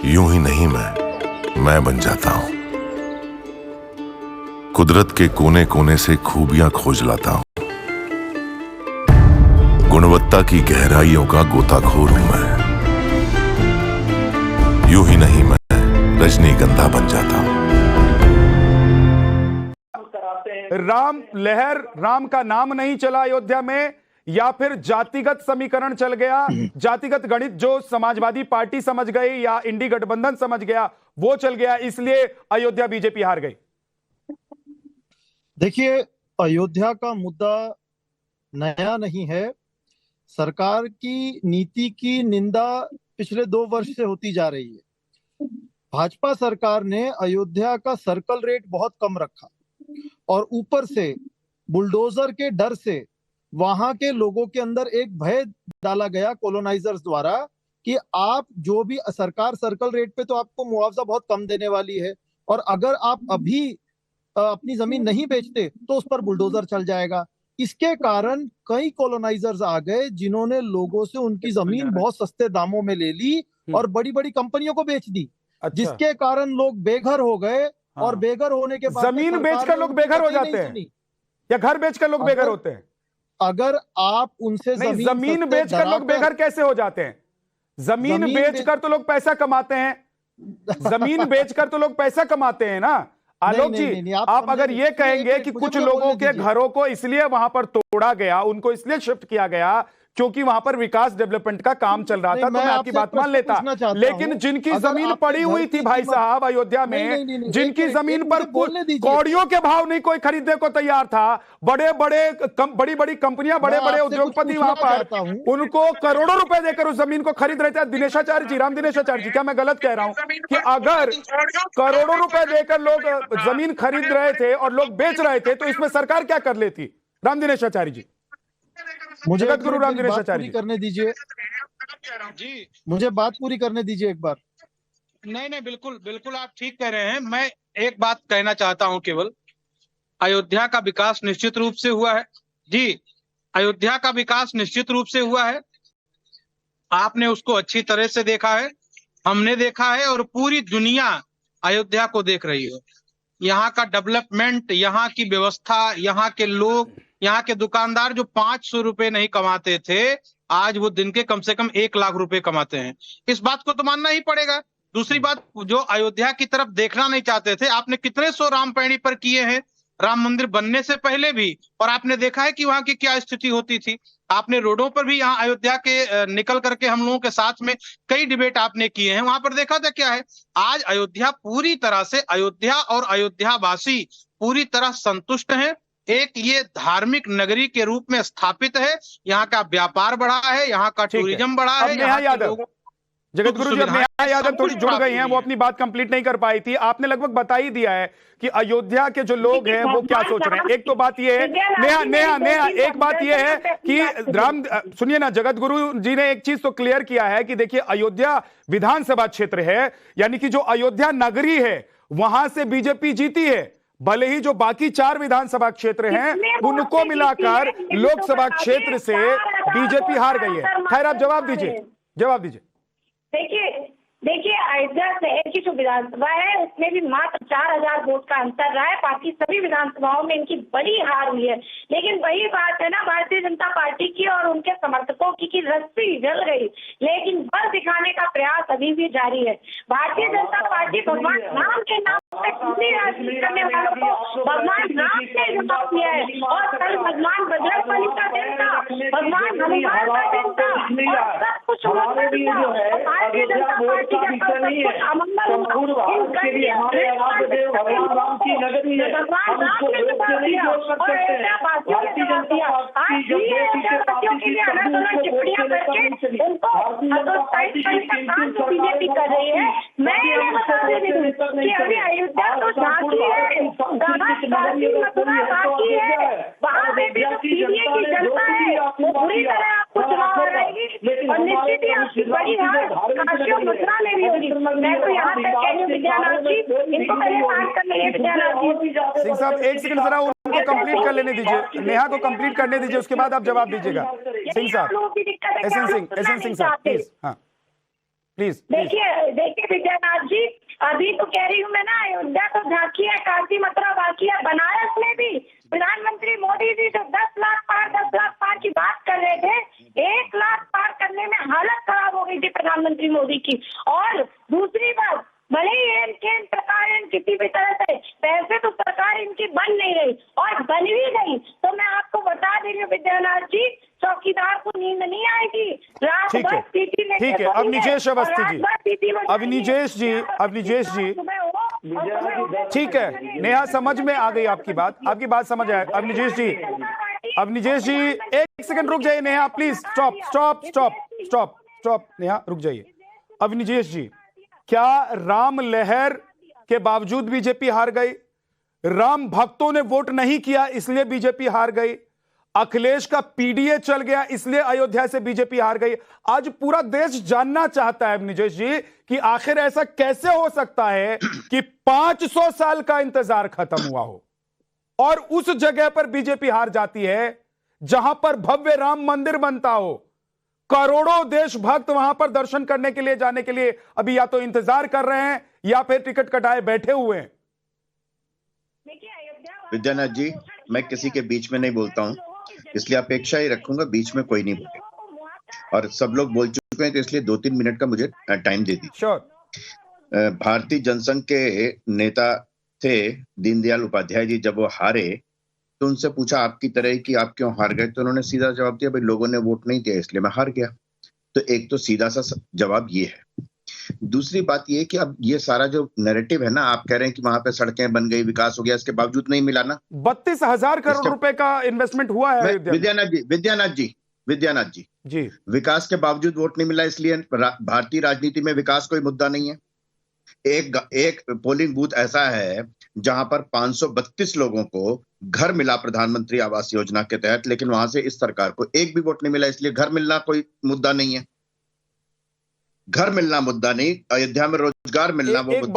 यूं ही नहीं मैं बन जाता हूं। कुदरत के कोने कोने से खूबियां खोज लाता हूं। गुणवत्ता की गहराइयों का गोताखोर हूं मैं। यूं ही नहीं मैं रजनीगंधा बन जाता हूं। राम लहर, राम का नाम नहीं चला अयोध्या में, या फिर जातिगत समीकरण चल गया, जातिगत गणित जो समाजवादी पार्टी समझ गई या इंडी गठबंधन समझ गया वो चल गया, इसलिए अयोध्या बीजेपी हार गई? देखिए, अयोध्या का मुद्दा नया नहीं है। सरकार की नीति की निंदा पिछले 2 वर्ष से होती जा रही है। भाजपा सरकार ने अयोध्या का सर्कल रेट बहुत कम रखा और ऊपर से बुलडोजर के डर से वहां के लोगों के अंदर एक भय डाला गया कॉलोनाइजर्स द्वारा कि आप जो भी सरकार सर्कल रेट पे तो आपको मुआवजा बहुत कम देने वाली है, और अगर आप अभी अपनी जमीन नहीं बेचते तो उस पर बुलडोजर चल जाएगा। इसके कारण कई कॉलोनाइजर्स आ गए जिन्होंने लोगों से उनकी जमीन बहुत सस्ते दामों में ले ली और बड़ी बड़ी कंपनियों को बेच दी। अच्छा। जिसके कारण लोग बेघर हो गए। हाँ। और बेघर होने के बाद जमीन बेचकर लोग बेघर हो जाते हैं या घर बेचकर लोग बेघर होते हैं? अगर आप उनसे जमीन बेचकर लोग बेघर कैसे हो जाते हैं? जमीन बेचकर तो लोग पैसा कमाते हैं। जमीन बेचकर तो लोग पैसा कमाते हैं ना आलोक जी। आप अगर ये कहेंगे कि कुछ लोगों के घरों को इसलिए वहां पर तोड़ा गया, उनको इसलिए शिफ्ट किया गया क्योंकि वहां पर विकास डेवलपौंड का काम चल रहा था, तो मैं आपकी बात मान लेता। लेकिन जिनकी जमीन पड़ी हुई थी भाई साहब अयोध्या में, जिनकी जमीन पर कौड़ियों के भाव नहीं कोई खरीदने को तैयार था, बड़ी बड़ी कंपनियां, बड़े बड़े उद्योगपति वहां पर उनको करोड़ों रुपए देकर उस जमीन को खरीद रहे थे। दिनेशाचार्य जी, राम दिनेशाचार्य जी, क्या मैं गलत कह रहा हूं कि अगर करोड़ों रुपए देकर लोग जमीन खरीद रहे थे और लोग बेच रहे थे तो इसमें सरकार क्या कर लेती? राम दिनेशाचार्य जी, मुझे जगतगुरु राम दिनेशाचार्य जी करने दीजिए जी, मुझे बात पूरी करने दीजिए एक बार। नहीं, बिल्कुल बिल्कुल आप ठीक कह रहे हैं। मैं एक बात कहना चाहता हूं, केवल अयोध्या का विकास निश्चित रूप से हुआ है जी। अयोध्या का विकास निश्चित रूप से हुआ है। आपने उसको अच्छी तरह से देखा है, हमने देखा है, और पूरी दुनिया अयोध्या को देख रही है। यहाँ का डेवलपमेंट, यहाँ की व्यवस्था, यहाँ के लोग, यहाँ के दुकानदार जो 500 रुपए नहीं कमाते थे, आज वो दिन के कम से कम 1 लाख रुपए कमाते हैं। इस बात को तो मानना ही पड़ेगा। दूसरी बात, जो अयोध्या की तरफ देखना नहीं चाहते थे, आपने कितने सौ रामपैणी पर किए हैं राम मंदिर बनने से पहले भी, और आपने देखा है कि वहां की क्या स्थिति होती थी। आपने रोडों पर भी यहाँ अयोध्या के निकल करके हम लोगों के साथ में कई डिबेट आपने किए हैं, वहां पर देखा था क्या है। आज अयोध्या पूरी तरह से, अयोध्या और अयोध्यावासी पूरी तरह संतुष्ट हैं। एक ये धार्मिक नगरी के रूप में स्थापित है, यहाँ का व्यापार बढ़ा है, यहाँ का टूरिज्म बढ़ा है। जगतगुरु जी, नेहा यादव थोड़ी जुड़ गई हैं, वो अपनी बात कंप्लीट नहीं कर पाई थी। आपने लगभग बता ही दिया है कि अयोध्या के जो लोग हैं वो क्या सोच रहे हैं। एक तो बात ये है, नेहा एक बात ये है कि राम, सुनिए ना, जगतगुरु जी ने एक चीज तो क्लियर किया है कि देखिए अयोध्या विधानसभा क्षेत्र है, यानी कि जो अयोध्या नगरी है वहां से बीजेपी जीती है, भले ही जो बाकी 4 विधानसभा क्षेत्र हैं उनको मिलाकर लोकसभा क्षेत्र से बीजेपी हार गई है। खैर, आप जवाब दीजिए। देखिए अयोध्या शहर की जो विधानसभा है उसमें भी मात्र 4000 वोट का अंतर रहा है। बाकी सभी विधानसभाओं में इनकी बड़ी हार हुई है। लेकिन वही बात है ना भारतीय जनता पार्टी की और उनके समर्थकों की कि रस्सी जल गई, लेकिन बल दिखाने का प्रयास अभी भी जारी है। भारतीय जनता पार्टी भगवान राम के नाम पे पूरी राजनीति करने वालों को भगवान राम ने जवाब दिया है, और कल भगवान बजरंगबली का दिन था, भगवान हनुमान का दिन था, और सब कुछ भारतीय जनता पार्टी नहीं है। भगवान राम की नगरी है, हम उसको नहीं जोड़ सकते हैं। भारतीय जनता पार्टी जब बेटी से पार्टी की बीजेपी कर रही है। मैं कि अभी अयोध्या तो झांकी है, बाकी है, वहाँ पे भी तो सीबीआई की जनता है, वो पूरी तरह आपको चुनाव हराएगी और निश्चित ही आपकी बड़ी हार काशी और मथुरा में भी होगी। मैं तो यहाँ तक कह रही हूँ विद्यानाथ जी, इनको पहले बात कर लेंगे। विद्यानाथ जी, सिंह साहब एक सेकंड जरा उनको कंप्लीट कर लेने दीजिए, नेहा को कंप्लीट करने दीजिए, उसके बाद आप जवाब दीजिएगा। सिंह साहब, एसएन सिंह साहब प्लीज। हाँ, प्लीज। देखिए विद्यानाथ जी, अभी तो कह रही हूँ मैं ना, अयोध्या तो झांकी है, काशी मथुरा बाकी है। बनारस में भी प्रधानमंत्री मोदी जी जो 10 लाख पार की बात कर रहे थे, 1 लाख पार करने में हालत खराब हो गई थी प्रधानमंत्री मोदी की। और दूसरी बात, भले ही प्रकार किसी भी तरह से पैसे तो सरकार इनकी बन नहीं रही, और बन भी गई तो मैं आपको बता दे रही हूँ विद्यानाथ जी, चौकीदार को नींद नहीं आएगी। ठीक है, ठीक है। अवनिजेश अवस्थी जी, अवनिजेश जी, ठीक है, नेहा समझ में आ गई आपकी बात समझ आए। अवनिजेश जी 1 सेकंड रुक जाइए। Neha please stop. नेहा रुक जाइए। अवनिजेश जी, क्या राम लहर के बावजूद बीजेपी हार गई? राम भक्तों ने वोट नहीं किया इसलिए बीजेपी हार गई? अखिलेश का पीडीए चल गया इसलिए अयोध्या से बीजेपी हार गई? आज पूरा देश जानना चाहता है अवनिजेश जी कि आखिर ऐसा कैसे हो सकता है कि 500 साल का इंतजार खत्म हुआ हो और उस जगह पर बीजेपी हार जाती है जहां पर भव्य राम मंदिर बनता हो, करोड़ों देशभक्त वहां पर दर्शन करने के लिए जाने के लिए अभी या तो इंतजार कर रहे हैं या फिर टिकट कटाए बैठे हुए हैं। विद्यानाथ जी, मैं किसी के बीच में नहीं बोलता हूं, इसलिए अपेक्षा ही रखूंगा, बीच में कोई नहीं बोलेगा। और सब लोग बोल चुके हैं तो इसलिए 2-3 मिनट का मुझे टाइम दे दीजिए। श्योर। भारतीय जनसंघ के नेता थे दीनदयाल उपाध्याय जी, जब वो हारे तो उनसे पूछा आपकी तरह कि आप क्यों हार गए, तो उन्होंने सीधा जवाब दिया, भाई लोगों ने वोट नहीं दिया इसलिए मैं हार गया। तो एक तो सीधा सा जवाब ये है। दूसरी बात ये कि अब ये सारा जो नैरेटिव है ना, आप कह रहे हैं कि वहां पे सड़कें बन गई, विकास हो गया, इसके बावजूद नहीं मिला ना। 32,000 करोड़ रुपए का इन्वेस्टमेंट हुआ है विद्यानाथ जी, विकास के बावजूद वोट नहीं मिला इसलिए भारतीय राजनीति में विकास कोई मुद्दा नहीं है। एक पोलिंग बूथ ऐसा है जहां पर 532 लोगों को घर मिला प्रधानमंत्री आवास योजना के तहत, लेकिन वहां से इस सरकार को एक भी वोट नहीं मिला, इसलिए घर मिलना कोई मुद्दा नहीं है। घर मिलना मुद्दा नहीं, अयोध्या में रोजगार मिलना वो मुद्दा